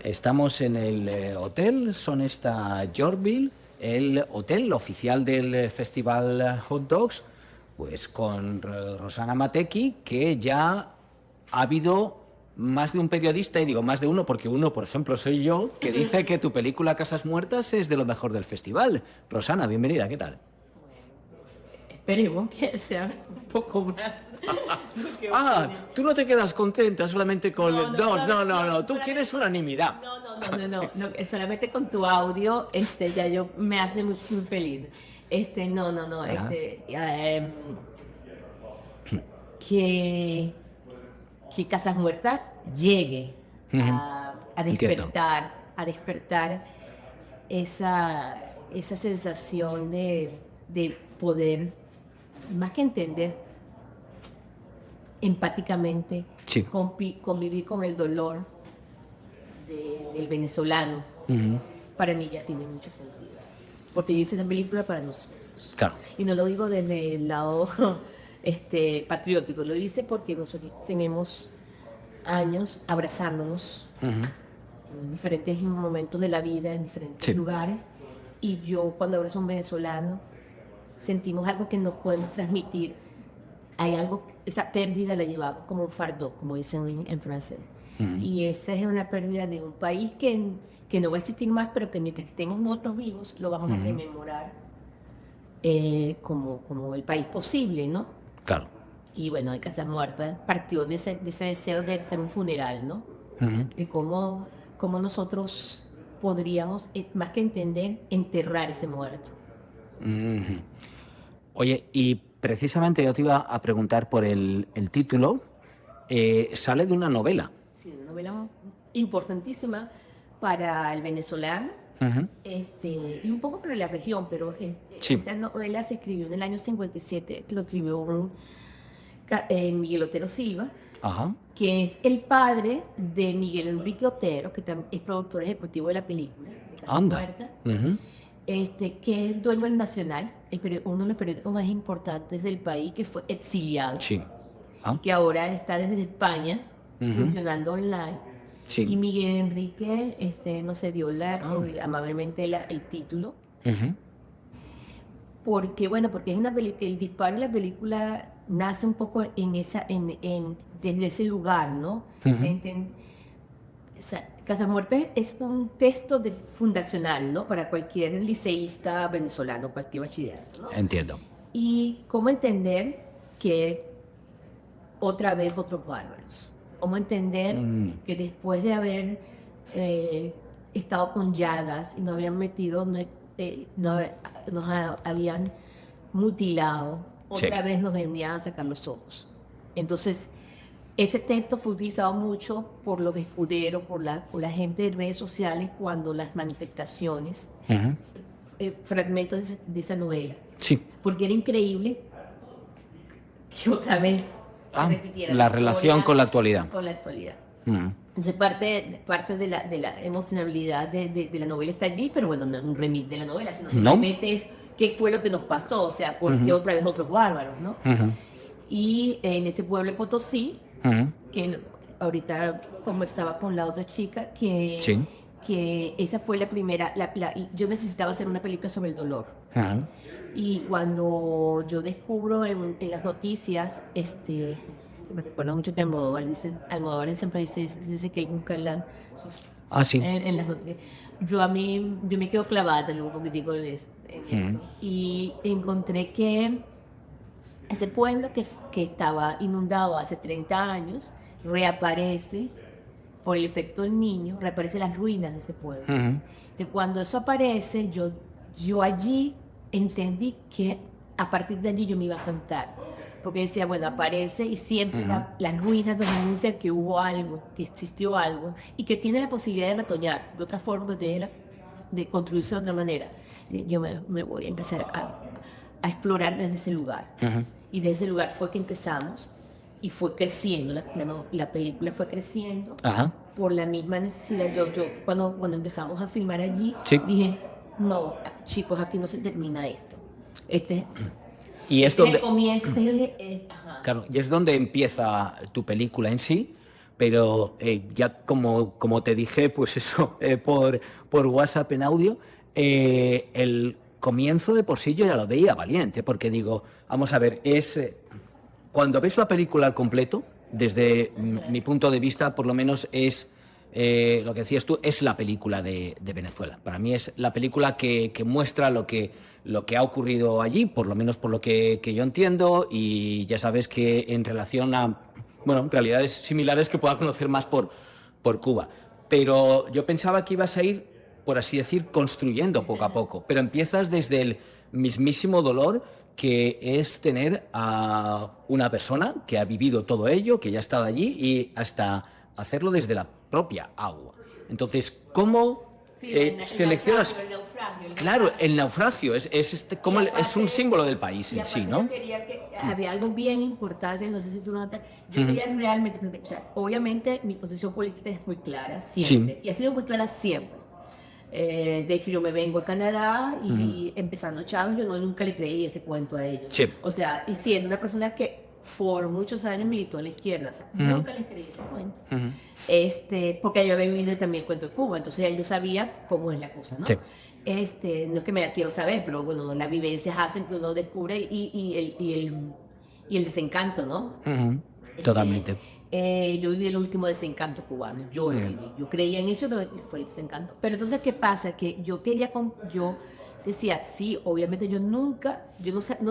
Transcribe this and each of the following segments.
Estamos en el hotel Sonesta Yorkville, el hotel oficial del Festival Hot Dogs, pues con Rosana Matecki, que ya ha habido más de un periodista, y digo más de uno porque uno, por ejemplo, soy yo, que dice que tu película Casas Muertas es de lo mejor del festival. Rosana, bienvenida, ¿qué tal? Esperemos que sea un poco más. Tú no te quedas contenta solamente con no, tú solamente- quieres unanimidad. No, solamente con tu audio, ya yo me hace muy, muy feliz. Ajá. Que, que Casas Muertas llegue Ujú. a Entiendo. despertar esa sensación de poder, más que entender, empáticamente Sí. convivir con el dolor del venezolano. Ujú. Para mí ya tiene mucho sentido, porque yo hice esa película para nosotros. Claro. Y no lo digo desde el lado patriótico, lo hice porque nosotros tenemos años abrazándonos en diferentes momentos de la vida, en diferentes Sí. lugares, y yo cuando abrazo a un venezolano sentimos algo que no podemos transmitir. Hay algo, esa pérdida la llevamos como un fardeau, como dicen en francés. Y esa es una pérdida de un país que no va a existir más, pero que mientras estemos nosotros vivos lo vamos a rememorar como el país posible, ¿no? Claro. Y bueno, de Casas Muertas partió de ese deseo de hacer un funeral, ¿no? De cómo nosotros podríamos, más que entender, enterrar ese muerto. Ujú. Oye, y precisamente yo te iba a preguntar por el título. Sale de una novela. Sí, una novela importantísima para el venezolano, y un poco para la región, pero Sí. esa novela se escribió en el año 57, que lo escribió Miguel Otero Silva, Ajá. que es el padre de Miguel Enrique Otero, que también es productor ejecutivo de la película, de Casa Anda. Muerta, Ujú. que es dueño del Nacional, uno de los periódicos más importantes del país, que fue exiliado, Sí. Ah, que ahora está desde España funcionando online. Sí. Y Miguel Enrique nos dio amablemente el título, Ujú. porque es el disparo de la película nace un poco desde ese lugar, ¿no? O sea, Casas Muertas es un texto fundacional, ¿no? Para cualquier liceísta venezolano, cualquier bachillerato, ¿no? Entiendo. Y cómo entender que otra vez otros bárbaros. Cómo entender que después de haber estado con llagas y nos habían metido, nos habían mutilado, otra Sí. vez nos venían a sacar los ojos. Entonces, ese texto fue utilizado mucho por los escuderos, por la gente de redes sociales, cuando las manifestaciones, Ujú. fragmentos de esa novela. Sí. Porque era increíble que otra vez se repitiera La historia relación con la actualidad. con la actualidad. Ujú. Entonces parte de la emocionalidad de la novela está allí, pero bueno, no es un remake de la novela, sino simplemente es qué fue lo que nos pasó, o sea, por qué otra vez otros bárbaros, ¿no? Y en ese pueblo de Potosí, que ahorita conversaba con la otra chica, Sí. que esa fue la primera, yo necesitaba hacer una película sobre el dolor. Ajá. Y cuando yo descubro en las noticias, me recuerdo mucho que Almodóvar siempre dice que él busca Sí. en las noticias. Yo me quedo clavada un poquitico en esto. Y encontré que ese pueblo que estaba inundado hace 30 años, reaparece por el efecto del niño, reaparecen las ruinas de ese pueblo. Entonces, cuando eso aparece, yo allí entendí que a partir de allí yo me iba a contar. Porque decía, bueno, aparece y siempre las ruinas nos anuncian que hubo algo, que existió algo, y que tiene la posibilidad de retoñar de otra forma, de construirse de otra manera. Yo me voy a empezar a explorar desde ese lugar. Y desde ese lugar fue que empezamos, y fue creciendo, la película fue creciendo. Ajá. Por la misma necesidad. Yo cuando empezamos a filmar allí, Sí. dije, no, chicos, aquí no se termina esto. Y es Este es donde, el comienzo, claro, y es donde empieza tu película en sí, pero ya como te dije, pues eso, por WhatsApp en audio, el comienzo de por sí yo ya lo veía valiente, porque digo, vamos a ver, cuando ves la película al completo, desde mi punto de vista, por lo menos es, lo que decías tú, es la película de Venezuela. Para mí es la película que muestra lo que ha ocurrido allí, por lo menos por lo que yo entiendo, y ya sabes que en relación a, bueno, realidades similares que pueda conocer más por Cuba. Pero yo pensaba que ibas a ir, por así decir, construyendo poco a poco, pero empiezas desde el mismísimo dolor que es tener a una persona que ha vivido todo ello, que ya ha estado allí, y hasta hacerlo desde la propia agua. Entonces, ¿cómo seleccionas? Claro, el naufragio es un símbolo del país en sí, ¿no? Yo quería había algo bien importante, no sé si tú lo notas, yo quería realmente, o sea, obviamente mi posición política es muy clara siempre, y ha sido muy clara siempre. De hecho, yo me vengo a Canadá y empezando Chávez, yo nunca le creí ese cuento a ellos. Sí. O sea, y siendo una persona que por muchos años militó en la izquierda, o sea, nunca les creí ese cuento. Porque yo había vivido también el cuento de Cuba, entonces yo sabía cómo es la cosa, ¿no? Sí. No es que me la quiero saber, pero bueno, las vivencias hacen que uno descubre y el desencanto, ¿no? Totalmente. Yo viví el último desencanto cubano, yo creía en eso, pero fue desencanto. Pero entonces, ¿qué pasa? Que yo decía, sí, obviamente yo no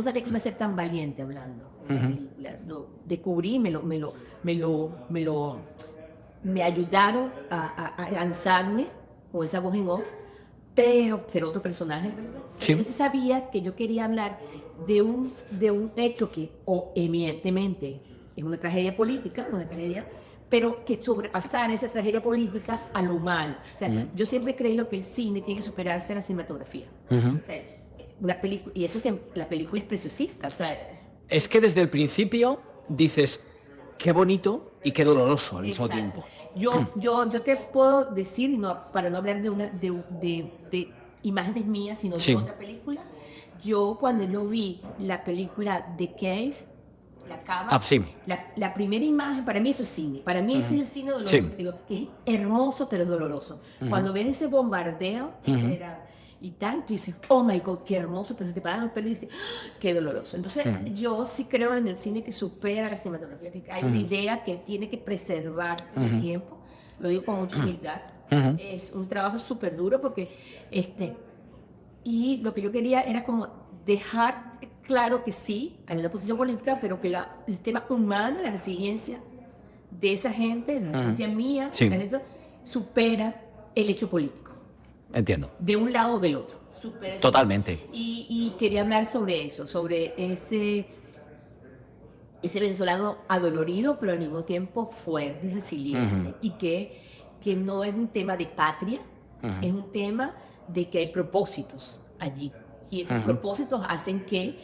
sabía que iba a ser tan valiente hablando de películas. Lo descubrí, me ayudaron a lanzarme con esa voz en off, pero ser otro personaje. Sí. Entonces sabía que yo quería hablar de un hecho que, evidentemente, es una tragedia política, pero que sobrepasar esa tragedia política a lo humano. O sea, yo siempre he creído que el cine tiene que superarse a la cinematografía. O sea, y eso que la película es preciosista. O sea, es que desde el principio dices, qué bonito y qué doloroso al mismo tiempo. Yo te puedo decir, para no hablar de imágenes mías, sino de otra película, cuando yo vi la película The Cave, La Cava, la primera imagen, para mí eso es cine, para mí ese es el cine doloroso, que es hermoso pero doloroso. Cuando ves ese bombardeo y tal, tú dices, oh my God, qué hermoso, pero se te paran los pelos y dices, ¡ah! Qué doloroso. Entonces yo sí creo en el cine que supera la cinematografía, que hay una idea que tiene que preservarse en el tiempo, lo digo con mucha humildad. Es un trabajo súper duro porque y lo que yo quería era como dejar claro que sí, hay una posición política, pero que el tema humano, la resiliencia de esa gente, la resiliencia mía, supera el hecho político. Entiendo. De un lado o del otro. Totalmente. Y quería hablar sobre eso, sobre ese venezolano adolorido, pero al mismo tiempo fuerte y resiliente. Y que no es un tema de patria, es un tema de que hay propósitos allí. Y esos propósitos hacen que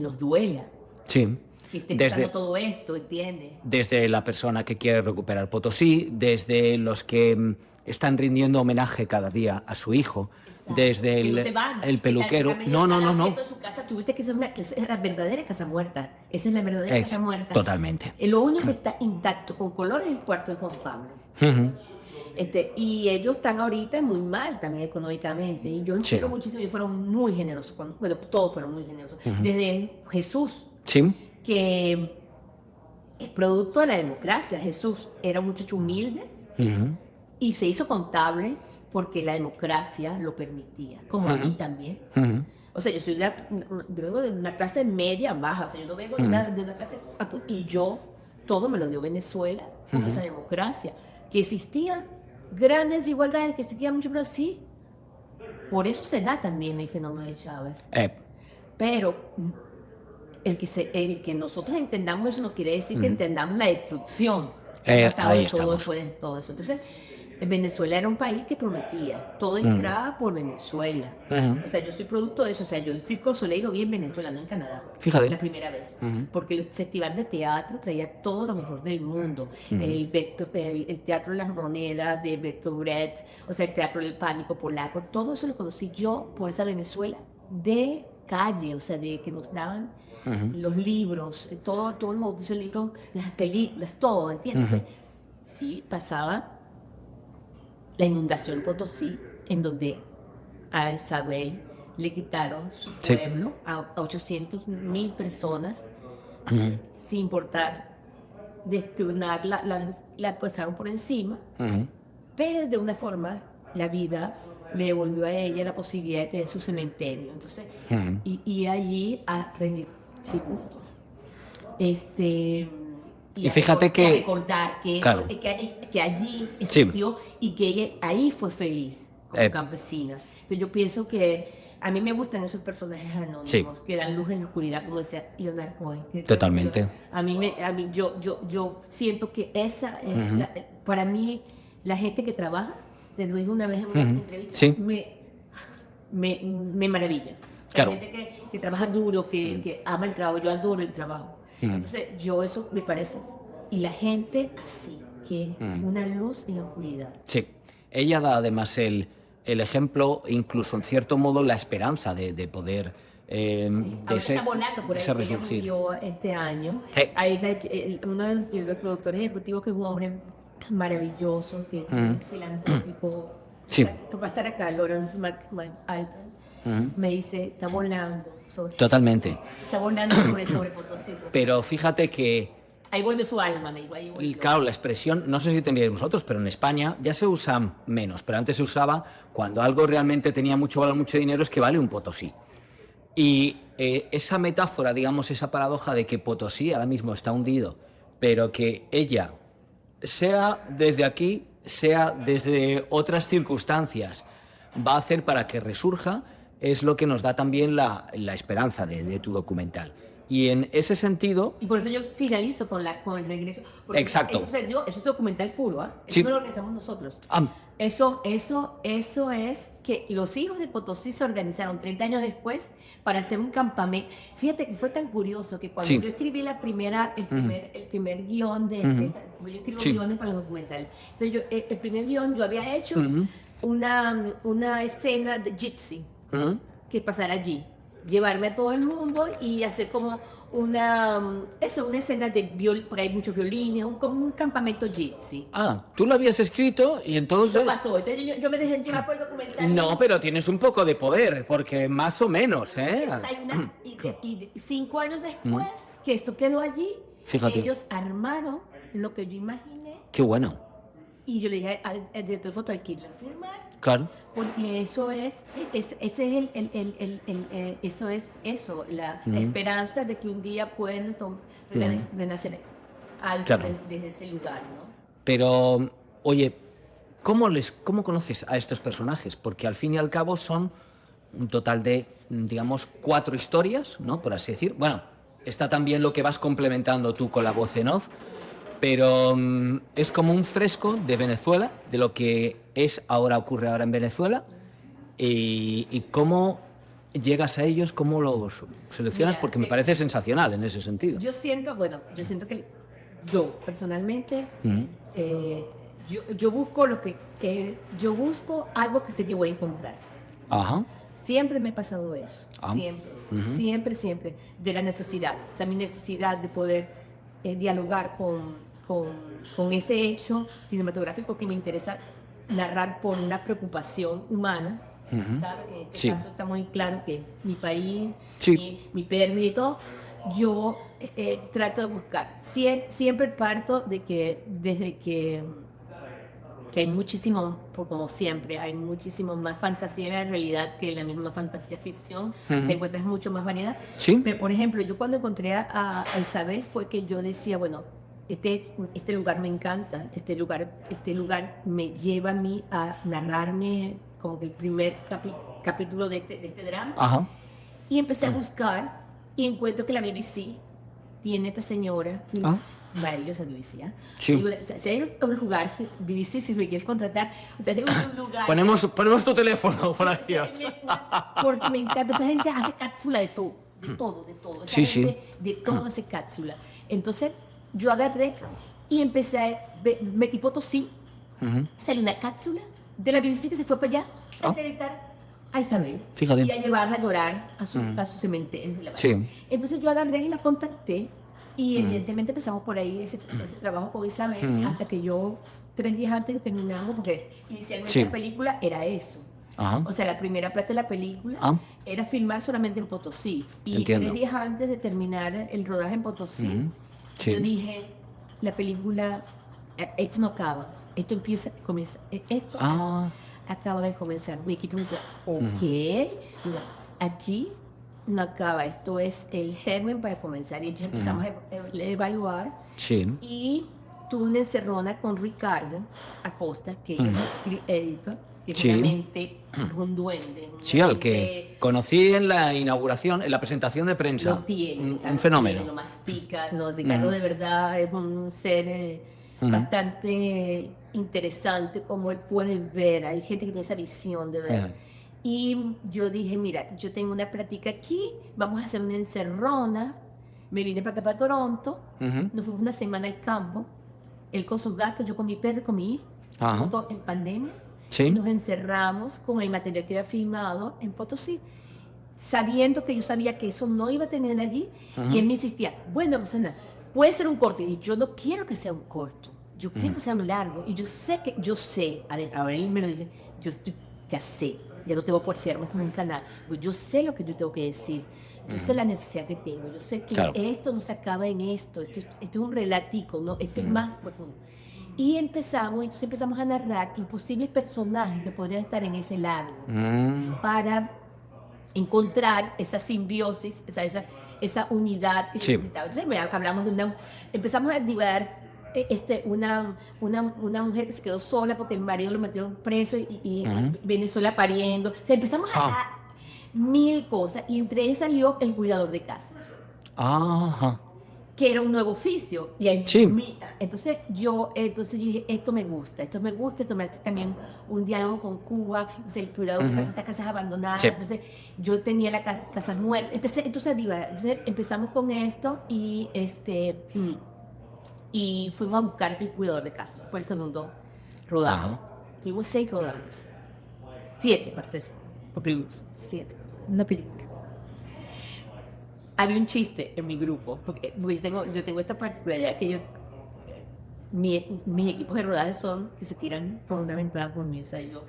nos duela. Sí. Que esté pasando todo esto, ¿entiendes? Desde la persona que quiere recuperar Potosí, desde los que están rindiendo homenaje cada día a su hijo, desde el peluquero. No. Su casa, tuviste que esa es la verdadera casa muerta. Esa es la verdadera casa muerta. Totalmente. Lo único que está intacto, con colores, es el cuarto de Juan Pablo. Y ellos están ahorita muy mal también económicamente. Y yo los quiero muchísimo. Ellos fueron muy generosos. Todos fueron muy generosos. Desde Jesús, que es producto de la democracia. Jesús era un muchacho humilde. Y se hizo contable porque la democracia lo permitía, como a mí también. O sea, yo vengo de una clase media baja, o sea, yo no vengo de una clase... Y todo me lo dio Venezuela, con esa democracia. Que existían grandes desigualdades, que existían mucho, pero sí. Por eso se da también el fenómeno de Chávez. Pero el que nosotros entendamos eso no quiere decir que entendamos la destrucción basada en todo eso. Entonces, Venezuela era un país que prometía, todo entraba por Venezuela. O sea, yo soy producto de eso. O sea, yo el Circo du Soleil lo vi en Venezuela, no en Canadá. Fíjate. La primera vez. Porque el festival de teatro traía todo lo mejor del mundo. El teatro de las monedas de Bertolt Brecht, o sea, el teatro del pánico polaco, todo eso lo conocí yo por esa Venezuela de calle, o sea, de que nos daban los libros, todos esos libros, las películas, todo, ¿entiendes? sí pasaba la inundación en Potosí, en donde a Isabel le quitaron su Sí. pueblo a 800.000 personas, Ujú, sin importar, destronarla, la pasaron por encima, ujú, pero de una forma la vida le devolvió a ella la posibilidad de tener su cementerio. Entonces, ujú. y ir allí a rendir tributo. Y fíjate Y a que, recordar claro, que allí sí, existió y que ella ahí fue feliz como eh, campesina. Entonces yo pienso que a mí me gustan esos personajes sí, anónimos que dan luz en la oscuridad, como decía Leonard Cohen. totalmente. Yo siento que esa es, Ujú, para mí, la gente que trabaja, te lo dije una vez en una ujú, entrevista, sí, me maravilla. O sea, claro. gente que trabaja duro, que ama el trabajo, yo adoro el trabajo. Ujú, Entonces, yo eso me parece. Y la gente así, que es ujú. una luz en la oscuridad. Sí, ella da además el ejemplo, incluso en cierto modo la esperanza de poder, Sí. de Ahorita está ese, volando por de ahí, ese ella resurgir. murió este año. Eh, Ahí uno de los productores ejecutivos, que es un hombre maravilloso, que es ujú, un filantrópico, sí, que va a estar acá, Lawrence McAlpin, ujú, me dice, totalmente. está volando sobre Potosí. Pero fíjate que, Ahí vuelve su alma, me digo, ahí volvió. claro, la expresión, no sé si tendríais vosotros, pero en España ya se usa menos, pero antes se usaba cuando algo realmente tenía mucho valor, mucho dinero, es que vale un Potosí. Y esa metáfora, digamos, esa paradoja de que Potosí ahora mismo está hundido, pero que ella, sea desde aquí, sea desde otras circunstancias, va a hacer para que resurja, es lo que nos da también la esperanza de tu documental. Y en ese sentido, Y por eso yo finalizo con el regreso. Porque exacto, eso es documental puro, ¿ah? Eso sí, no lo organizamos nosotros. ah, Eso es que los hijos de Potosí se organizaron 30 años después para hacer un campamento. Fíjate que fue tan curioso que cuando sí, yo escribí ujú, el primer guión ujú, yo escribo sí, guiones para los documentales. Entonces el primer guión yo había hecho ujú, una escena de Jitsi ujú. que pasara allí. Llevarme a todo el mundo y hacer como una escena de por ahí muchos violines, como un campamento gypsy. Ah, tú lo habías escrito y Eso entonces... pasó, entonces yo me dejé llevar por el documental. No, pero tienes un poco de poder, porque más o menos, ¿eh? Entonces y 5 años Mm, después que esto quedó allí, fíjate, ellos armaron lo que yo imaginé qué bueno, y yo le dije al director de foto, hay que irle a firmar. claro. Porque ese es eso es eso, la Mm, esperanza de que un día pueden renacer algo claro. desde ese lugar, ¿no? Pero, oye, ¿cómo conoces a estos personajes? Porque al fin y al cabo son un total de, digamos, 4 historias, ¿no? Por así decir. Bueno, está también lo que vas complementando tú con la voz en off, pero es como un fresco de Venezuela, de lo que ocurre ahora en Venezuela, y cómo llegas a ellos, cómo los seleccionas, Mira, porque me parece sensacional en ese sentido. yo siento que yo personalmente, Mm, yo busco yo busco algo que sé que voy a encontrar. ajá. Siempre me ha pasado eso, Ah, siempre, ujú, siempre, de la necesidad, o sea, mi necesidad de poder dialogar con ese hecho cinematográfico que me interesa narrar por una preocupación humana, ujú. ¿sabe? Que en este Sí, caso está muy claro que es mi país, sí. mi pérdida y todo. Yo trato de buscar, siempre parto de que desde que hay muchísimo, como siempre, hay muchísimo más fantasía en la realidad que en la misma fantasía ficción, Ujú. te encuentras mucho más variedad. Sí. Pero, por ejemplo, yo cuando encontré a Isabel fue que yo decía, bueno, este lugar me encanta, este lugar me lleva a mí a narrarme como que el primer capítulo de este drama. Ajá. Y empecé a buscar y encuentro que la BBC tiene esta señora, Ah, maravillosa BBC, ¿ah? sí. Digo, o sea, si hay un lugar, BBC, si me quieres contratar, o sea, hay un lugar... Ponemos tu teléfono por ahí. Porque me encanta, esa gente hace cápsula de todo, de todo, de todo. Esa Sí, sí. gente de todo hace cápsula. Entonces, yo agarré y empecé a metí Potosí, Ujú. salió una cápsula de la BBC que se fue para allá a Ah. entrevistar a Isabel. Fíjate. Y a llevarla a llorar a su Mm. cementerio. Sí. Entonces yo agarré y la contacté Y evidentemente empezamos por ahí ese trabajo con Isabel, hasta que yo, 3 días antes que terminamos, porque inicialmente la película era eso. Ajá. O sea, la primera parte de la película Ah. era filmar solamente en Potosí. Y Entiendo. 3 días antes de terminar el rodaje en Potosí, Sí. yo dije, la película, esto no acaba, esto comienza, esto Ah. acaba de comenzar. Mi equipo me dice, ok, mira, aquí no acaba, esto es el germen para comenzar. Y entonces empezamos a evaluar. Sí. Y tuve una encerrona con Ricardo Acosta, que es el editor, que es Sí. una mente, un duende. Sí, al que conocí en la inauguración, en la presentación de prensa. Lo tiene, Un fenómeno. Lo mastica. No, Ricardo de verdad es un ser bastante interesante, como él puede ver. Hay gente que tiene esa visión de ver. Y yo dije, mira, yo tengo una plática aquí, vamos a hacer una encerrona. Me vine para acá, para Toronto, nos fuimos una semana al campo, él con sus gatos, yo con mi perro, con mi hijo, en pandemia. Sí. Nos encerramos con el material que había filmado en Potosí, sabiendo que yo sabía que eso no iba a tener allí. Y él me insistía, bueno, Rosana, puede ser un corto. Y dije, yo no quiero que sea un corto, yo quiero que sea un largo. Y yo sé, ahora él me lo dice, ya sé, ya no tengo por cierto en un canal, pues yo sé lo que yo tengo que decir. Yo sé la necesidad que tengo, yo sé que esto no se acaba en esto es un relatico, ¿no? Esto es más profundo. Y entonces empezamos a narrar los posibles personajes que podrían estar en ese lado para encontrar esa simbiosis, esa unidad que necesitaba. Entonces hablamos empezamos a dividir una mujer que se quedó sola porque el marido lo metió preso y Venezuela pariendo. O sea, empezamos a 1000 cosas y entre ellas salió el cuidador de casas. Ajá. Que era un nuevo oficio. Y entonces yo dije, esto me gusta, esto me hace también un diálogo con Cuba, o sea, el cuidador de estas casas abandonadas, entonces yo tenía la casa muerta, entonces empezamos con esto y fuimos a buscar el cuidador de casas, fue el segundo rodaje. Tuvimos 6 rodajes, 7 para ser, porque 7, una película. Había un chiste en mi grupo, porque yo tengo esta particularidad que mis equipos de rodaje son que se tiran por una ventana por mí, o sea, yo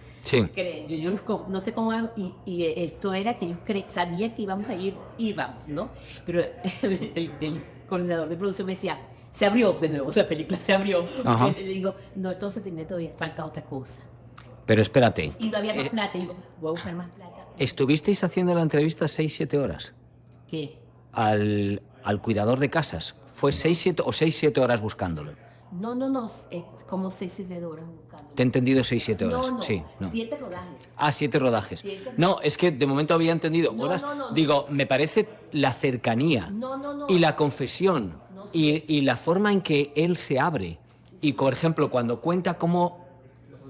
no sé cómo hago, y esto era que yo sabía que íbamos a íbamos, ¿no? Pero el coordinador de producción me decía, se abrió de nuevo la película, se abrió. Y le digo, no, esto se tiene todavía, falta otra cosa. Pero espérate. Y no había más plata, y digo, voy a buscar más plata. ¿Estuvisteis haciendo la entrevista 6-7 horas? ¿Qué? Al cuidador de casas. ¿Fue 6-7 o 6-7 horas buscándolo? No, es como 6-7 horas buscándolo. Te he entendido 6-7 horas. No, sí, 7 rodajes. 7 rodajes. 7 No, es que de momento había entendido horas. Digo, me parece la cercanía y la confesión y la forma en que él se abre. Y, por ejemplo, cuando cuenta cómo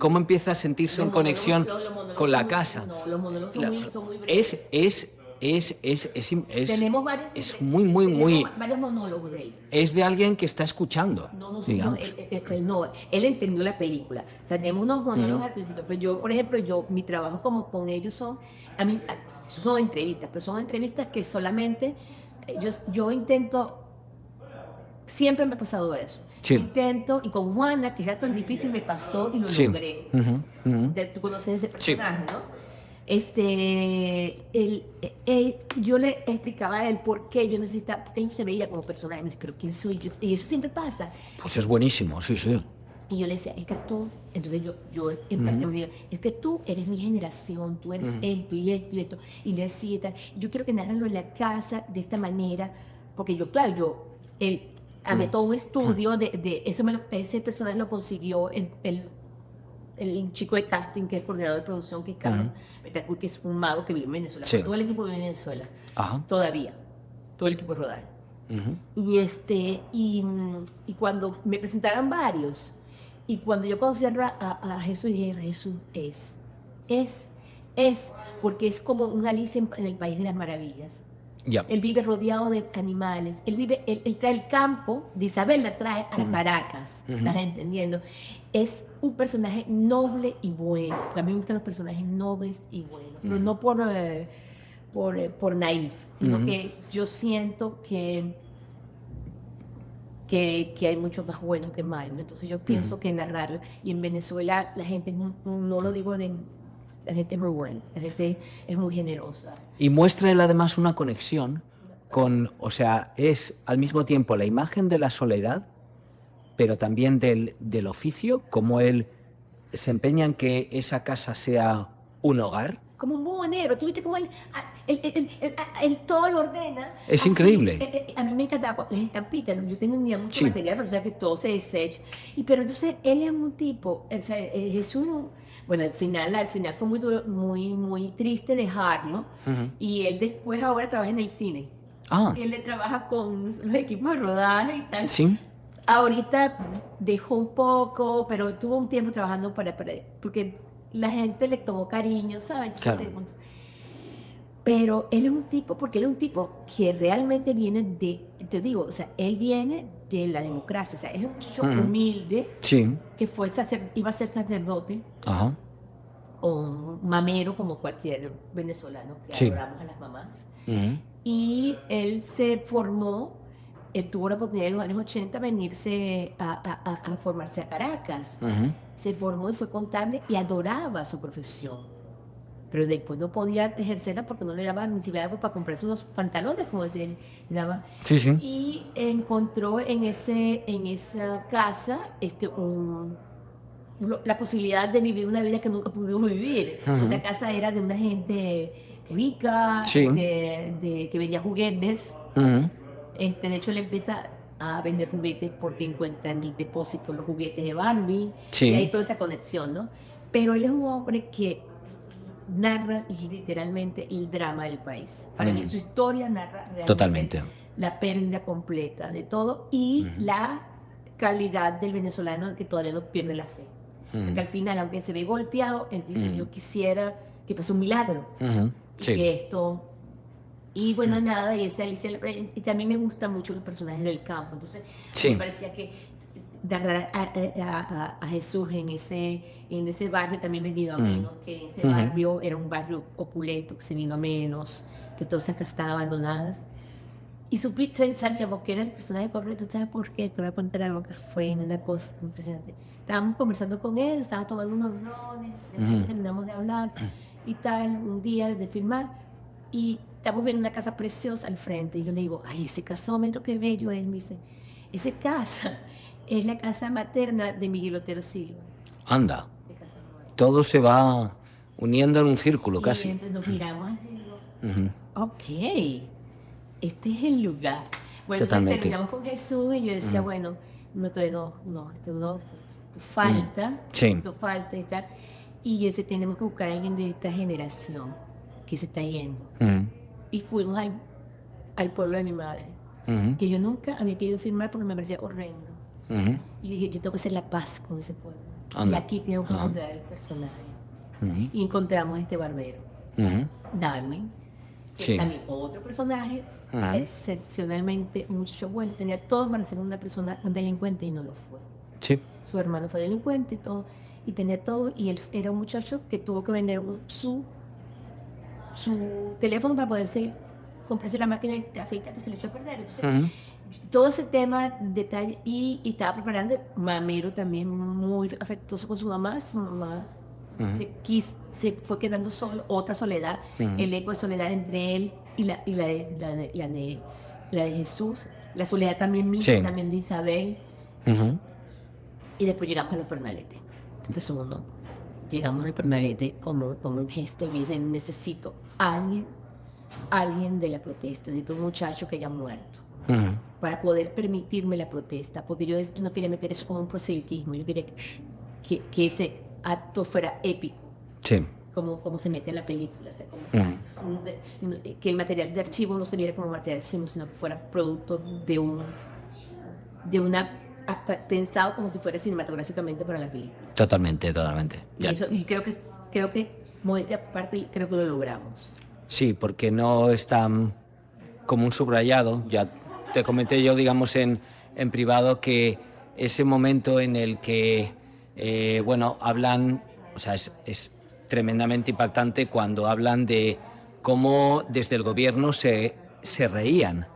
empieza a sentirse en conexión con la casa. Los monólogos son muy breves. Tenemos varios, es muy varios monólogos de él. Es de alguien que está escuchando. Él entendió la película. O sea, tenemos unos monólogos al principio, pero yo, por ejemplo, mi trabajo como con ellos son entrevistas, pero son entrevistas que solamente yo intento, siempre me ha pasado eso. Sí. Intento, y con Juana, que era tan difícil, me pasó y lo logré. Tú conoces ese personaje, ¿no? Yo le explicaba a él por qué yo necesitaba, porque él se veía como personaje, me dice, pero ¿quién soy yo? Y eso siempre pasa. Pues es buenísimo, sí. Y yo le decía, es que tú, entonces yo en parte me digo, es que tú eres mi generación, tú eres esto y esto y esto, y le decía, yo quiero que narrenlo en la casa de esta manera, porque él me todo un estudio de ese personaje lo consiguió el chico de casting, que es coordinador de producción, que es Carlos Betancourt, que es un mago que vive en Venezuela. Todo el equipo vive en Venezuela. Todavía. Todo el equipo de rodaje. Y cuando me presentaron varios, y cuando yo conocí a Jesús, dije, Jesús es, porque es como una Alicia en el País de las Maravillas. Él vive rodeado de animales. Él trae el campo de Isabel, la trae a Caracas. ¿Estás entendiendo? Es un personaje noble y bueno. A mí me gustan los personajes nobles y buenos. Pero no por naif, sino que yo siento que que hay muchos más buenos que malos. Entonces yo pienso que narrar, y en Venezuela la gente, no lo digo la gente es muy buena, la gente es muy generosa. Y muestra él además una conexión con, o sea, es al mismo tiempo la imagen de la soledad, pero también del oficio, como él se empeña en que esa casa sea un hogar. Como un buhonero, tú viste cómo él todo lo ordena. Es así. increíble. A mí me encantaba las estampitas, ¿no? Yo tenía mucho Sí. material, pero o sea que todo se desecha. Pero entonces él es un tipo, o sea, Jesús, bueno, al final fue muy duro, muy triste dejarlo. Y él después ahora trabaja en el cine. Él le trabaja con los equipos de rodaje y tal. Sí. Ahorita dejó un poco, pero tuvo un tiempo trabajando porque la gente le tomó cariño, ¿sabes? Claro. Pero él es un tipo, porque él es un tipo que realmente viene te digo, o sea, él viene de la democracia, o sea, él es un muchacho humilde, Sí. que iba a ser sacerdote, Ajá. o un mamero como cualquier venezolano que Sí. adoramos a las mamás. Y él se formó, él tuvo la oportunidad en los años 80 venirse a formarse a Caracas. Se formó y fue contable y adoraba su profesión. Pero después no podía ejercerla porque no le daba ni siquiera para comprarse unos pantalones, como decía, le daba. Sí, sí. Y encontró en esa casa la posibilidad de vivir una vida que nunca pudo vivir. Esa casa era de una gente rica, Sí. que vendía juguetes. De hecho, él empieza a vender juguetes porque encuentra en el depósito los juguetes de Barbie. Sí. Y hay toda esa conexión, ¿no? Pero él es un hombre que narra literalmente el drama del país. Para mí su historia narra realmente Totalmente. la pérdida completa de todo y la calidad del venezolano que todavía no pierde la fe. Porque al final, aunque se ve golpeado, él dice, yo quisiera que pase un milagro. Sí. Y que esto... Y bueno, nada, y también me gustan mucho los personajes del campo. Entonces, Sí. me parecía que narrar a Jesús en ese barrio también venido a menos, que ese barrio era un barrio opulento, que se vino a menos, que todas esas casas estaban abandonadas. Y sabíamos que era el personaje correcto. ¿Sabes por qué? Te voy a contar algo que fue una cosa impresionante. Estábamos conversando con él, estaba tomando unos rones, terminamos de hablar y tal, un día de filmar, y estamos viendo una casa preciosa al frente, y yo le digo, ay, ese casómetro, qué bello es. Me dice, esa casa es la casa materna de Miguel Otero Silva. Anda. Todo se va uniendo en un círculo casi. Y entonces nos miramos así y digo, ok, este es el lugar. Bueno, entonces terminamos con Jesús y yo decía, bueno, esto falta, esto falta y tal. Y tenemos que buscar a alguien de esta generación que se está yendo. Y fuimos al pueblo de mi madre, que yo nunca había querido firmar porque me parecía horrendo. Y dije, yo tengo que hacer la paz con ese pueblo. Anda. Y aquí tengo que encontrar el personaje. Y encontramos este barbero, Darwin, que Sí. también otro personaje, excepcionalmente mucho bueno. Tenía todo para ser una persona, un delincuente, y no lo fue. Sí. Su hermano fue delincuente y todo, y tenía todo, y él era un muchacho que tuvo que vender su teléfono para poderse comprarse la máquina de afeitar, pues se le echó a perder. Entonces, todo ese tema, detalle, y estaba preparando, mamero también, muy afectuoso con su mamá se fue quedando solo, otra soledad, el eco de soledad entre él y la de Jesús, la soledad también mía, Sí. también de Isabel. Y después llegamos a los Pernalete. Entonces uno, llegamos al Pernalete como un gesto y dicen, necesito alguien de la protesta, de un muchacho que haya muerto, para poder permitirme la protesta, porque yo no quería meter eso como un proselitismo, yo quería que ese acto fuera épico, Sí. como se mete en la película, o sea, que el material de archivo no se viera como material de archivo, sino que fuera producto de una pensado como si fuera cinematográficamente para la película. Totalmente. Y creo que modestia aparte, creo que lo logramos. Sí, porque no es tan como un subrayado. Ya te comenté yo, digamos, en privado, que ese momento en el que, hablan, o sea, es tremendamente impactante cuando hablan de cómo desde el gobierno se reían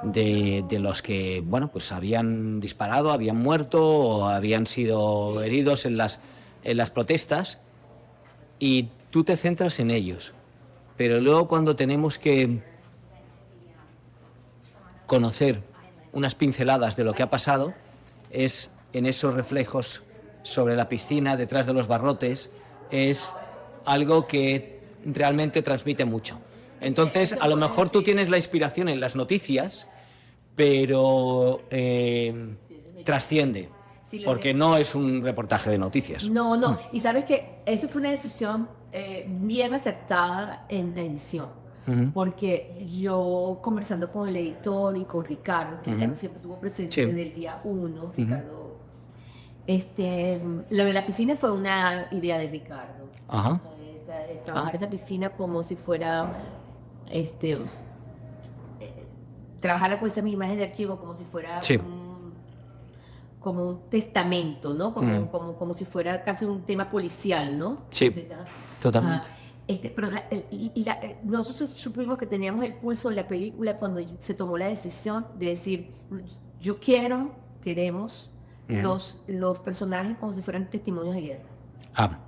de los que, bueno, pues habían disparado, habían muerto o habían sido heridos en las protestas, y tú te centras en ellos. Pero luego, cuando tenemos que conocer unas pinceladas de lo que ha pasado, es en esos reflejos sobre la piscina, detrás de los barrotes, es algo que realmente transmite mucho. Entonces, a lo mejor tú tienes la inspiración en las noticias, pero trasciende, porque no es un reportaje de noticias. No. Y sabes que eso fue una decisión bien acertada en la edición. Porque yo, conversando con el editor y con Ricardo, Ricardo siempre estuvo presente desde el día 1, Ricardo, lo de la piscina fue una idea de Ricardo. Trabajar esa piscina como si fuera, trabajarla con esa imagen de archivo como si fuera como un testamento, ¿no? Como si fuera casi un tema policial, ¿no? Sí, totalmente. Pero nosotros supimos que teníamos el pulso de la película cuando se tomó la decisión de decir, queremos los personajes como si fueran testimonios de guerra.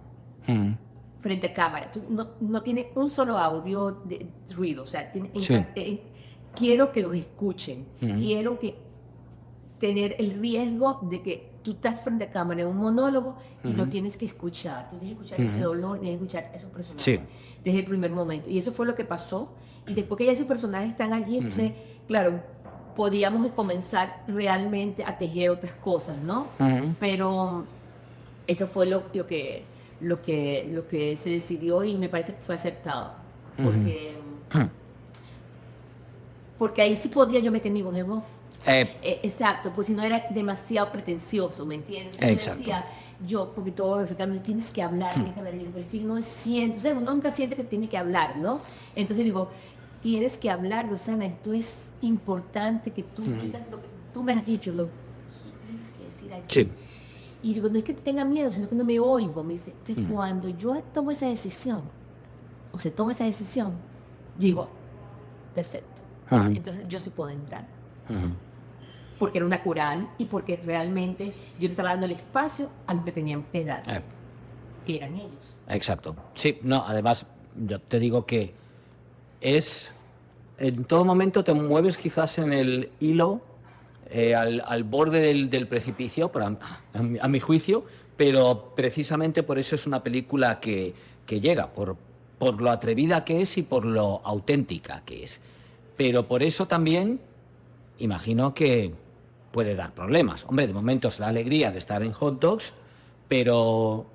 Frente a cámara. No tiene un solo audio de ruido, o sea, quiero que los escuchen, quiero tener el riesgo de que tú estás frente a cámara en un monólogo y lo tienes que escuchar. Tú tienes que escuchar ese dolor, tienes que escuchar esos personajes desde el primer momento. Y eso fue lo que pasó. Y después que ya esos personajes están allí, entonces, claro, podíamos comenzar realmente a tejer otras cosas, ¿no? Pero eso fue lo que se decidió, y me parece que fue acertado. Porque ahí sí podía yo meter mi voz de voz. Exacto, pues si no era demasiado pretencioso, ¿me entiendes? Exacto. Decía, porque todo africano tienes que hablar, el film no siente, o sea, uno nunca siente que tiene que hablar, ¿no? Entonces digo, tienes que hablar, Rosana, esto es importante que tú digas lo que tú me has dicho, lo que tienes que decir aquí. Sí. Y digo, no es que te tenga miedo, sino que no me oigo. Me dice, entonces, cuando yo tomo esa decisión, o se toma esa decisión, digo, perfecto. Entonces yo sí puedo entrar. Porque era una coral y porque realmente yo le estaba dando el espacio a los que tenían edad, que eran ellos. Exacto. Sí, no, además, yo te digo que en todo momento te mueves quizás en el hilo, al borde del precipicio, a mi juicio, pero precisamente por eso es una película que llega, por lo atrevida que es y por lo auténtica que es. Pero por eso también imagino que puede dar problemas. Hombre, de momento es la alegría de estar en Hot Dogs, pero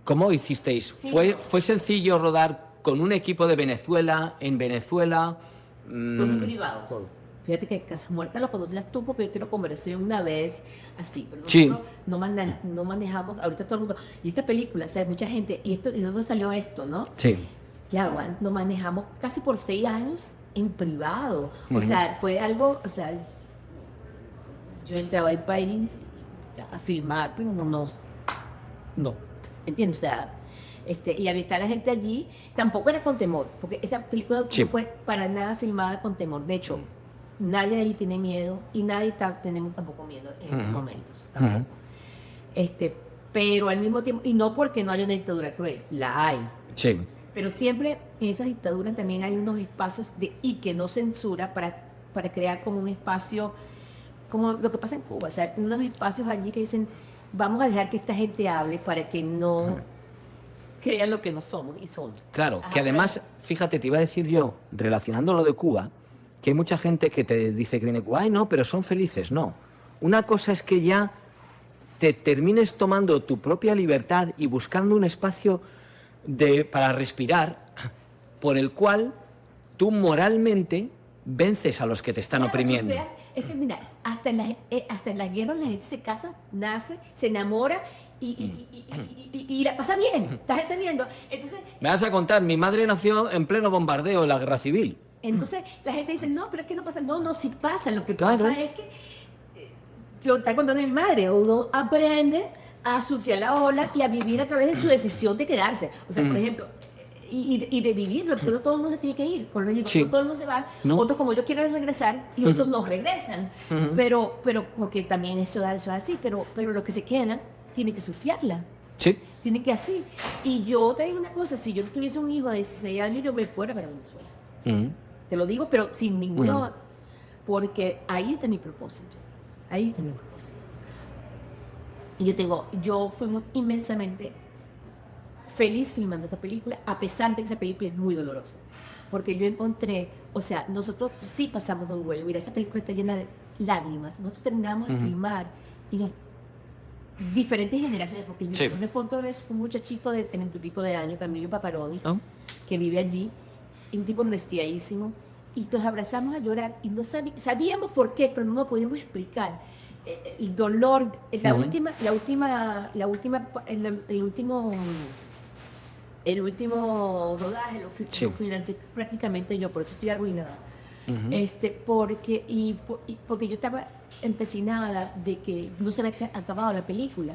¿cómo hicisteis? Sí. ¿Fue sencillo rodar con un equipo de Venezuela, en Venezuela? Fue muy privado todo. Fíjate que Casa Muerta lo conocías tú porque yo te lo conversé una vez así, pero nosotros no manejamos, ahorita todo el mundo, y esta película, o sea, mucha gente, ¿y de dónde salió esto, no? Sí. Ya, bueno, nos manejamos casi por 6 años en privado. O sea, fue algo, o sea, yo entraba al país a filmar, pero no. ¿Entiendes? O sea, y al estar la gente allí, tampoco era con temor, porque esa película no fue para nada filmada con temor. De hecho, nadie ahí tiene miedo y nadie tenemos tampoco miedo en estos momentos. Tampoco. Pero al mismo tiempo, y no porque no haya una dictadura cruel, la hay. Sí. Pero siempre en esas dictaduras también hay unos espacios y que no censura para crear como un espacio, como lo que pasa en Cuba, o sea, unos espacios allí que dicen, vamos a dejar que esta gente hable para que no crean lo que no somos y son. Claro, que además, fíjate, te iba a decir yo, relacionando lo de Cuba, que hay mucha gente que te dice que viene Cuba, ay no, pero son felices. No, una cosa es que ya te termines tomando tu propia libertad y buscando un espacio para respirar, por el cual tú moralmente vences a los que te están oprimiendo. O sea, es que mira, hasta en las guerras la gente se casa, nace, se enamora y la pasa bien. ¿Estás entendiendo? Entonces, me vas a contar, mi madre nació en pleno bombardeo de la guerra civil. Entonces la gente dice, no, pero es que no pasa. No, sí pasa. Lo que pasa es que, lo está contando mi madre, uno aprende a surfear la ola y a vivir a través de su decisión de quedarse. O sea, por ejemplo, y de vivirlo, porque no todo el mundo se tiene que ir, con ellos, Sí. no todo el mundo se va, No. otros como yo quiero regresar y otros no regresan, pero porque también eso es así, pero lo que se quedan tiene que surfearla. Sí. Tiene que así. Y yo te digo una cosa, si yo tuviese un hijo de 16 años, yo me fuera para Venezuela. Ujú. Te lo digo, pero sin ninguna... Porque ahí está mi propósito. Ahí está mi propósito. Y yo fui inmensamente feliz filmando esta película, a pesar de que esa película es muy dolorosa. Porque yo encontré, o sea, nosotros sí pasamos un duelo. Mira, esa película está llena de lágrimas. Nosotros terminamos de filmar y diferentes generaciones, porque yo Sí. en el fondo es un muchachito de 30 y pico de años, Camilo Paparoni, Oh. que vive allí, y un tipo honestidísimo, y nos abrazamos a llorar, y no sabíamos por qué, pero no lo podíamos explicar. El dolor, el último rodaje Sí. lo financié prácticamente yo, por eso estoy arruinada. Ujú. Porque yo estaba empecinada de que no se había acabado la película.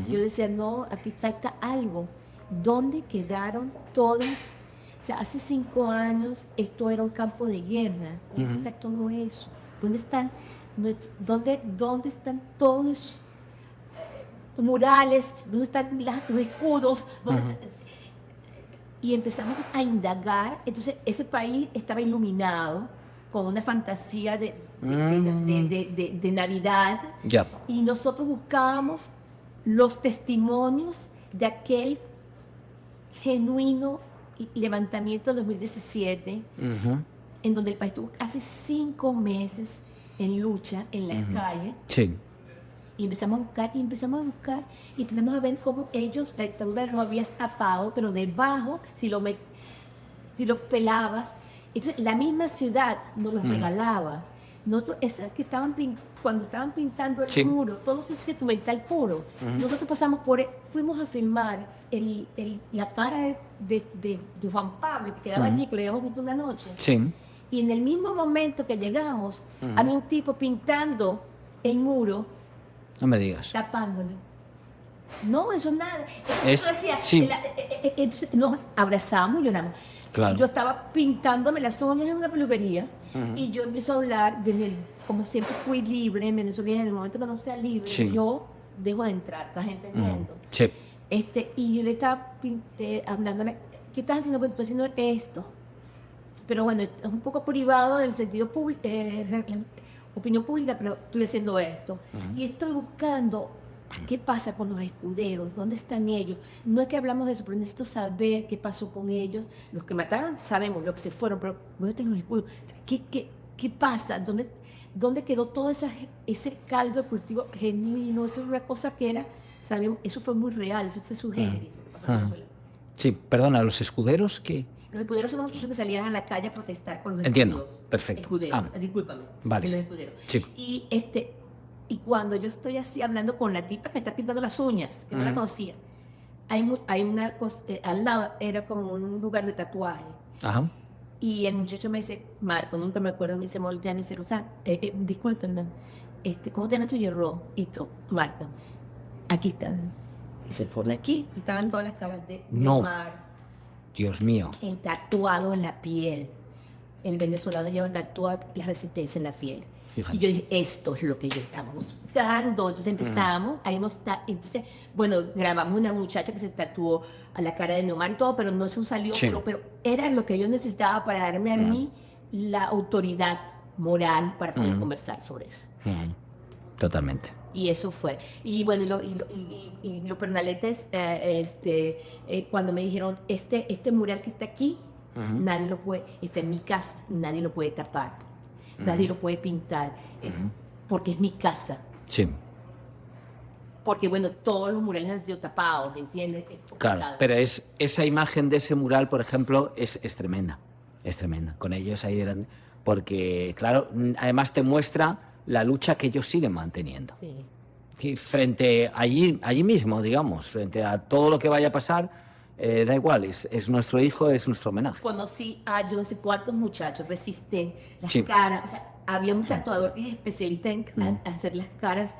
Yo decía, no, aquí falta algo. ¿Dónde quedaron todas? O sea, hace 5 años esto era un campo de guerra. ¿Dónde está todo eso? ¿Dónde están todos esos murales? ¿Dónde están los escudos? Y empezamos a indagar. Entonces, ese país estaba iluminado con una fantasía de Navidad. Ya. Y nosotros buscábamos los testimonios de aquel genuino levantamiento del 2017, Ujú. en donde el país tuvo casi 5 meses en lucha en las calles. Sí. Y empezamos a buscar, y empezamos a ver cómo ellos, la dictadura lo había tapado, pero debajo, si lo pelabas, entonces la misma ciudad nos los regalaba. Nosotros, esas que cuando estaban pintando el Sí. muro, todo ese instrumental puro, nosotros fuimos a filmar la cara de Juan Pablo, que quedaba allí, que lo habíamos visto una noche. Sí. Y en el mismo momento que llegamos, había un tipo pintando el muro, No me digas. tapándolo. No, eso nada. Es- Yo decía, sí. entonces nos abrazamos y lloramos. Claro. Yo estaba pintándome las uñas en una peluquería y yo empiezo a hablar como siempre fui libre en Venezuela, en el momento que no sea libre, Sí. yo dejo de entrar, ¿estás entendiendo? Sí. Y yo le estaba hablándole, ¿qué estás haciendo? Pues estoy haciendo esto. Pero bueno, es un poco privado en el sentido público, opinión pública, pero estoy haciendo esto. Y estoy buscando qué pasa con los escuderos, dónde están ellos. No es que hablamos de eso, pero necesito saber qué pasó con ellos. Los que mataron sabemos, los que se fueron, pero ¿dónde están los escudos? ¿Qué pasa? ¿Dónde quedó todo ese caldo de cultivo genuino? Eso es una cosa que era, sabemos, eso fue muy real, eso fue su género. Sí, perdona, los escuderos que... Los escuderos son los muchachos que salían a la calle a protestar con los Entiendo, escudos. perfecto. Escuderos, discúlpame. Vale. Sí, los escuderos. Sí. Y cuando yo estoy así hablando con la tipa que me está pintando las uñas, que no la conocía, hay una cosa, al lado era como un lugar de tatuaje. Ajá. Y el muchacho me dice, Marco, nunca me acuerdo, me dice, Moltean, y dice, Rosana, discúlpenme, ¿cómo te llamas tu hierro? Y tú, Marco, aquí están. Y se pone aquí, y estaban todas las caras de No. mar, Dios mío. tatuado en la piel. El venezolano lleva tatuado la resistencia en la piel. Fíjate. Y yo dije, esto es lo que yo estaba buscando. Entonces empezamos, ahí no está. Entonces, bueno, grabamos una muchacha que se tatuó a la cara de Neomar y todo, pero no eso salió. Sí. Pero era lo que yo necesitaba para darme a mí la autoridad moral para poder conversar sobre eso. Totalmente. Y eso fue. Y bueno, y los pernaletes, cuando me dijeron, este mural que está aquí, nadie lo puede, está en mi casa, nadie lo puede tapar, nadie lo puede pintar, porque es mi casa. Sí. Porque bueno, todos los murales han sido tapados, ¿me entiendes? Es Claro, complicado. pero esa imagen de ese mural, por ejemplo, es tremenda. Es tremenda. Con ellos ahí delante. Porque, claro, además te muestra la lucha que ellos siguen manteniendo. Sí. Y frente allí mismo, digamos, frente a todo lo que vaya a pasar, da igual, es nuestro hijo, es nuestro homenaje. Conocí a yo no sé cuántos muchachos, resistentes, las Sí. caras, o sea, había un tatuador que es especialista en hacer las caras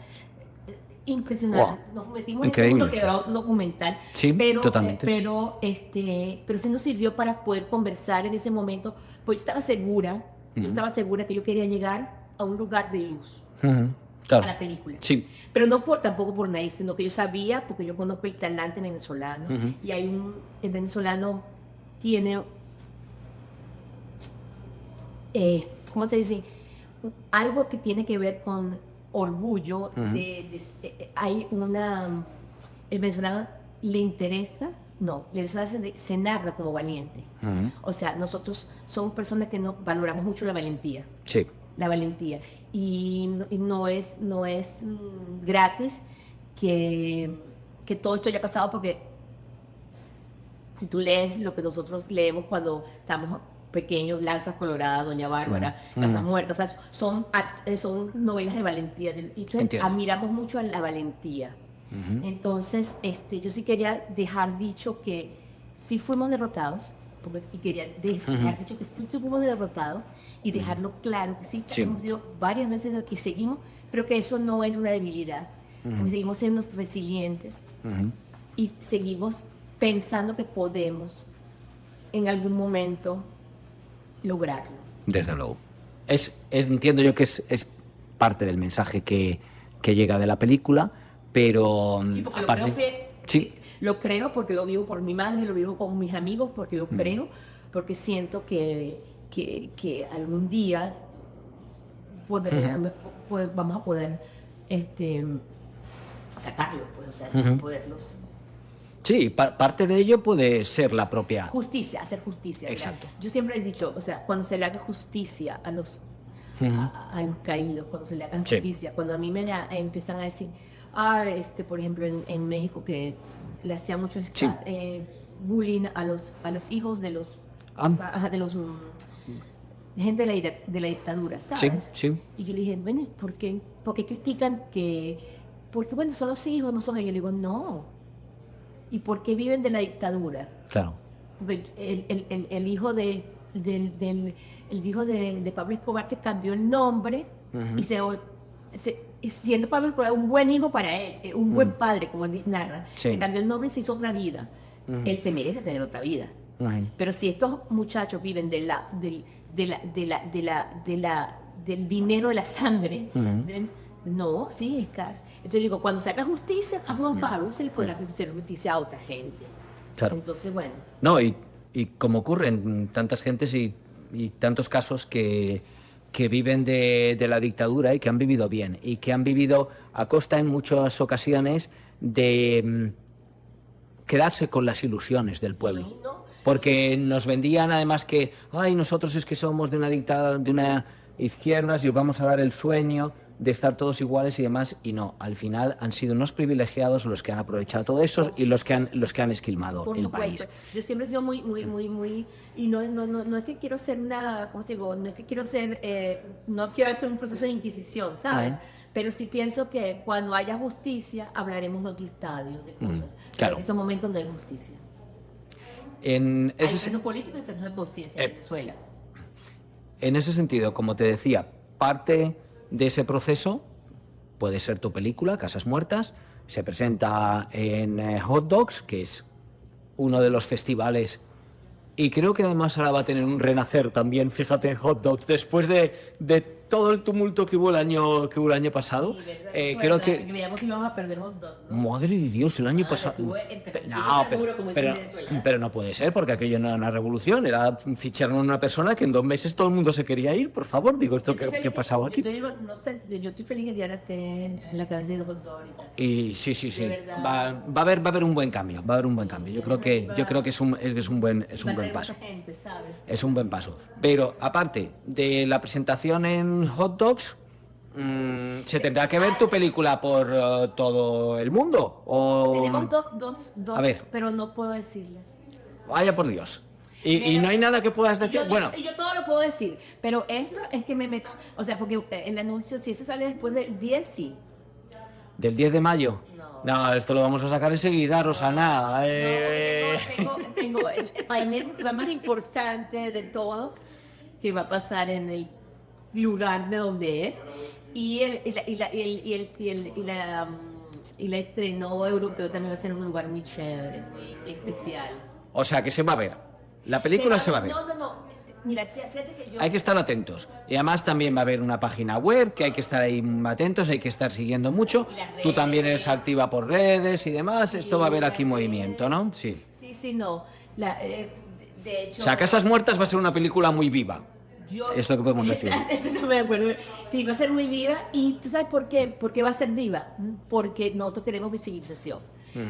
impresionante. Wow, Nos metimos increíble. en ese mundo que era un documental, Sí, pero, totalmente. pero sí nos sirvió para poder conversar en ese momento, porque yo estaba segura que yo quería llegar a un lugar de luz, Ujú, a claro. la película. Sí. Pero no tampoco por naif, sino que yo sabía, porque yo conozco el talante venezolano, Ujú. y el venezolano tiene, ¿cómo se dice? Algo que tiene que ver con orgullo. Hay el venezolano le interesa, no, el venezolano se narra como valiente. Ujú. O sea, nosotros somos personas que no valoramos mucho la valentía. Sí. La valentía. Y no es, gratis que todo esto haya pasado, porque si tú lees lo que nosotros leemos cuando estamos pequeños, Lanzas Coloradas, Doña Bárbara, Casas Muertas, o sea, son novelas de valentía. Y entonces Entiendo. admiramos mucho a la valentía. Entonces, yo sí quería dejar dicho que sí fuimos derrotados, y quería dejar dicho que sí fuimos derrotados, y dejarlo claro que sí, Sí. hemos ido varias veces y seguimos, pero que eso no es una debilidad. Seguimos siendo resilientes y seguimos pensando que podemos en algún momento lograrlo. Desde luego. Entiendo yo que es parte del mensaje que llega de la película, pero Sí, porque aparte... Sí. lo creo porque lo vivo por mi madre, lo vivo con mis amigos, porque lo creo, porque siento que algún día vamos a poder sacarlos, pues, o sea, poderlos. Sí, parte de ello puede ser la propia... Justicia, hacer justicia. Exacto. Yo siempre he dicho, o sea, cuando se le haga justicia a los caídos, cuando se le haga Sí. justicia, cuando a mí empiezan a decir, por ejemplo, en México, que le hacían mucho Sí. bullying a los hijos de los gente de la dictadura, Sí, ¿sabes? sí. Y yo le dije, bueno, ¿por qué critican porque bueno, son los hijos, no son ellos? Yo le digo, no. ¿Y por qué viven de la dictadura? Claro. Porque el hijo el hijo de Pablo Escobar se cambió el nombre y siendo Pablo Escobar un buen hijo para él, un buen padre, como narra, Sí. se cambió el nombre y se hizo otra vida. Él se merece tener otra vida. Pero si estos muchachos viven del dinero de la sangre, no, sí, es caro. Entonces digo, cuando se haga justicia a Juan Pablo, se le podrá hacer justicia a otra gente. Claro. Entonces, bueno. No, y como ocurre en tantas gentes y tantos casos que viven de la dictadura y que han vivido bien y que han vivido a costa en muchas ocasiones de quedarse con las ilusiones del pueblo. Sí, ¿no? Porque nos vendían además que, ay, nosotros es que somos de una dictadura, de una izquierda y os vamos a dar el sueño de estar todos iguales y demás, y no, al final han sido unos privilegiados los que han aprovechado todo eso y los que han esquilmado Por el supuesto. país. Yo siempre he sido muy, y no es que quiero ser ¿cómo te digo? No es que quiero no quiero hacer un proceso de inquisición, ¿sabes? Pero sí pienso que cuando haya justicia, hablaremos de otro estadio, de cosas. Claro. En estos momentos no hay justicia. En Hay ese, preso político y preso de conciencia en Venezuela. en ese sentido, como te decía, parte de ese proceso puede ser tu película, Casas Muertas. Se presenta en Hot Dogs, que es uno de los festivales, y creo que además ahora va a tener un renacer también, fíjate, en Hot Dogs, después de todo el tumulto que hubo el año pasado. Creo que... Creíamos que íbamos a perder Hot Dog, ¿no? Madre de Dios, el año pasado... No, pero no puede ser, porque aquello no era una revolución, era ficharon a una persona que en 2 meses todo el mundo se quería ir, por favor, digo, ¿esto qué pasaba aquí? Yo te digo, no sé, yo estoy feliz que Diana esté en la cabeza de Hot Dog ahorita. Y sí, De verdad. va a haber un buen cambio, Yo creo que es un buen paso. Gente, ¿sabes? Es un buen paso. Pero aparte de la presentación en Hot Dogs, ¿se tendrá que ver tu película por todo el mundo? ¿O... Tenemos dos, A ver. pero no puedo decirles. Vaya por Dios. Y no hay nada que puedas decir. Bueno, Yo todo lo puedo decir, pero esto es que me meto, o sea, porque el anuncio, si eso sale después del 10, sí. del 10 de mayo. No, esto lo vamos a sacar enseguida, Rosana. Tengo para mí el festival más importante de todos, que va a pasar en el lugar de donde es, y Y el estreno europeo también va a ser en un lugar muy chévere, muy especial. O sea, que se va a ver. La película se va a ver. No. Mira, fíjate que yo... Hay que estar atentos. Y además también va a haber una página web que hay que estar ahí atentos, hay que estar siguiendo mucho. Tú también eres activa por redes y demás. Esto va a haber aquí movimiento, ¿no? Sí. Sí, no. De hecho... O sea, Casas Muertas va a ser una película muy viva. Yo, Es lo que podemos decir. Eso no me acuerdo. Sí, va a ser muy viva. ¿Y tú sabes por qué? ¿Por qué va a ser viva? Porque nosotros queremos visibilización.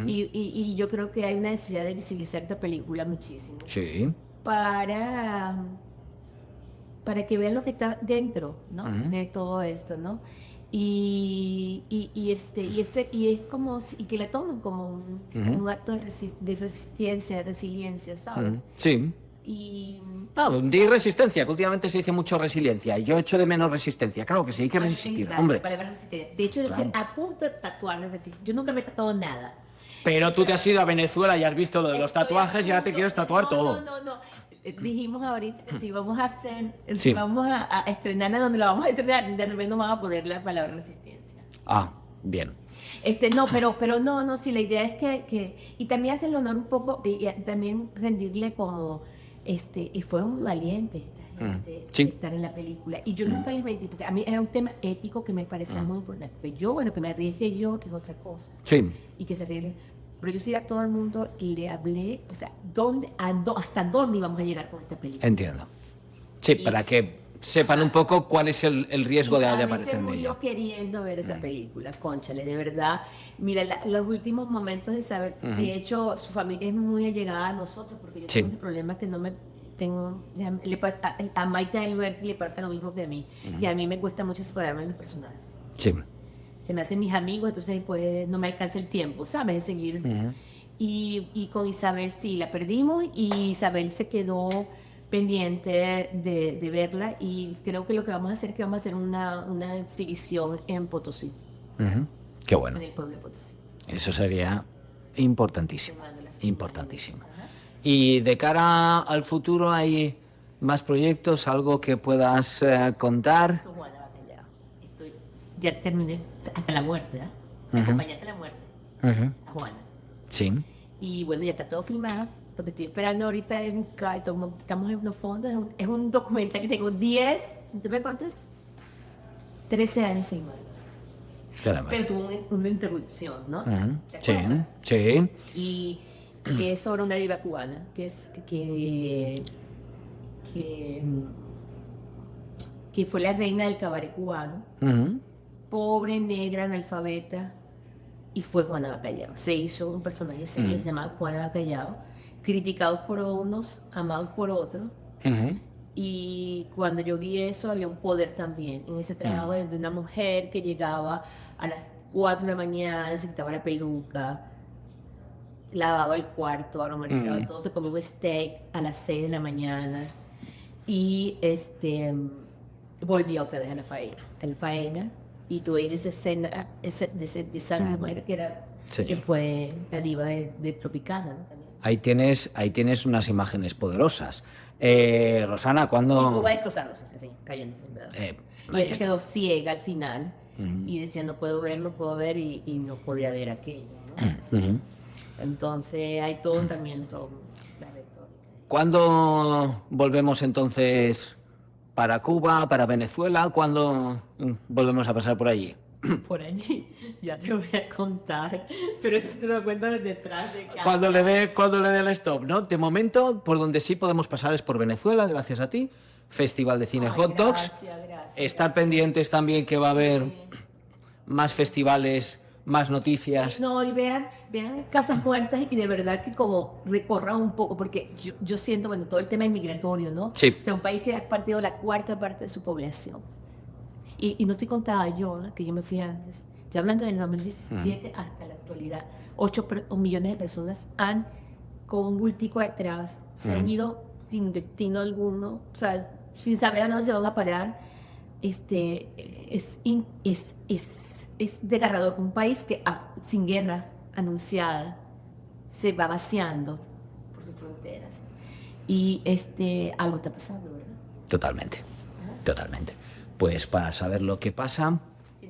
Y yo creo que hay una necesidad de visibilizar esta película muchísimo. Sí. Para que vean lo que está dentro, ¿no? De todo esto, ¿no? Y es como y que la tomen como un acto de resistencia, de resiliencia, ¿sabes? Sí. Y di resistencia, que últimamente se dice mucho resiliencia. Yo echo de menos resistencia. Claro que sí, hay que resistir, claro, hombre. De hecho, Claro. estoy a punto de tatuarme. Yo nunca me he tatuado nada. Pero tú te has ido a Venezuela y has visto lo de los tatuajes y ahora te quieres tatuar todo. No. Dijimos ahorita que si vamos a hacer, Sí. si vamos a estrenarla donde la vamos a estrenar, de repente no vamos a poner la palabra resistencia. Ah, bien. No, pero no, sí, la idea es que y también hacerle honor un poco, y también rendirle como, y fue un valiente esta gente, Sí. estar en la película. Y yo nunca les mentí, porque a mí es un tema ético que me parece muy importante. Pues yo, bueno, que me arriesgue yo, que es otra cosa. Sí. Y que se arriesgue. Pero yo sí a todo el mundo y le hablé, o sea, hasta dónde íbamos a llegar con esta película. Entiendo. Sí, para que sepan un poco cuál es el riesgo de aparecer en ella. Yo queriendo ver esa película, cónchale, de verdad. Mira, los últimos momentos de Isabel, de hecho, su familia es muy allegada a nosotros, porque yo Sí. tengo ese problema que no me tengo, a Mike Tyler le pasa lo mismo que a mí, y a mí me cuesta mucho separarme de los personajes. Sí. Se me hacen mis amigos, entonces pues no me alcanza el tiempo, ¿sabes? De seguir. Y con Isabel sí, la perdimos y Isabel se quedó pendiente de verla y creo que lo que vamos a hacer es que vamos a hacer una exhibición en Potosí, Qué bueno. en el pueblo de Potosí. Eso sería importantísimo. Importantísimo. Ajá. Y de cara al futuro, ¿hay más proyectos? ¿Algo que puedas contar? Esto, Juana, Bacallao. Ya terminé, o sea, hasta la muerte, ¿eh? Me acompañaste a la muerte, a Juana. Sí. Y bueno, ya está todo filmado. Lo que estoy esperando ahorita es estamos en los fondos. Es un documental que tengo 10, ¿tú me cuántos? 13 años filmando. Caramba. Pero tuvo una interrupción, ¿no? ¿Te Sí, acuerdas? sí. Y que es sobre una diva cubana, que fue la reina del cabaret cubano, pobre, negra, analfabeta, y fue Juana Bacallao. Se hizo un personaje serio, se llamaba Juana Bacallao, criticado por unos, amados por otros. Y cuando yo vi eso, había un poder también en ese trabajo de una mujer que llegaba a las 4 de la mañana, se quitaba la peluca, lavaba el cuarto, aromatizaba todo, se comía un steak a las 6 de la mañana y volvía otra vez a la faena, y tuve esa escena, de esa mujer que fue la diva de Tropicana, ¿no? También. Ahí tienes unas imágenes poderosas. Rosana, Y ¿cuándo...? Cuba destrozándose, así, cayéndose en pedazos. Y ella se quedó ciega al final y decía, no puedo ver y no podía ver aquello, ¿no? Entonces hay todo también, todo la retórica. ¿Cuándo volvemos entonces para Cuba, para Venezuela? ¿Cuándo volvemos a pasar por allí? Por allí, ya te voy a contar, pero eso te lo cuento detrás de cada... Cuando le dé el stop, ¿no? De momento, por donde sí podemos pasar es por Venezuela, gracias a ti. Festival de Cine Ay, Hot Dogs. gracias, Estar pendientes también que va a haber más festivales, más noticias. No, y vean Casas Muertas y de verdad que como recorran un poco, porque yo siento, bueno, todo el tema inmigratorio, ¿no? Sí. O sea, un país que ha partido la cuarta parte de su población. Y no estoy contada yo, ¿no? Que yo me fui antes. Ya hablando del 2017 hasta la actualidad, 8 millones de personas han, con un bultico detrás, se han ido sin destino alguno, o sea, sin saber a dónde se van a parar. Es desgarrador. Un país que sin guerra anunciada se va vaciando por sus fronteras. Y algo está pasando, ¿verdad? Totalmente. Pues para saber lo que pasa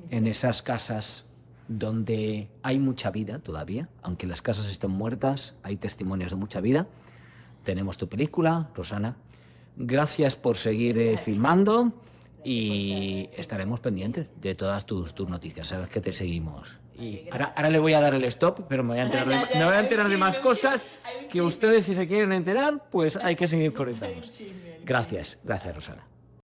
en esas casas donde hay mucha vida todavía, aunque las casas estén muertas, hay testimonios de mucha vida. Tenemos tu película, Rosana. Gracias por seguir filmando y estaremos pendientes de todas tus noticias. Sabes que te seguimos. Y ahora le voy a dar el stop, pero me voy a enterar de más cosas que ustedes, si se quieren enterar, pues hay que seguir conectados. Gracias, Rosana.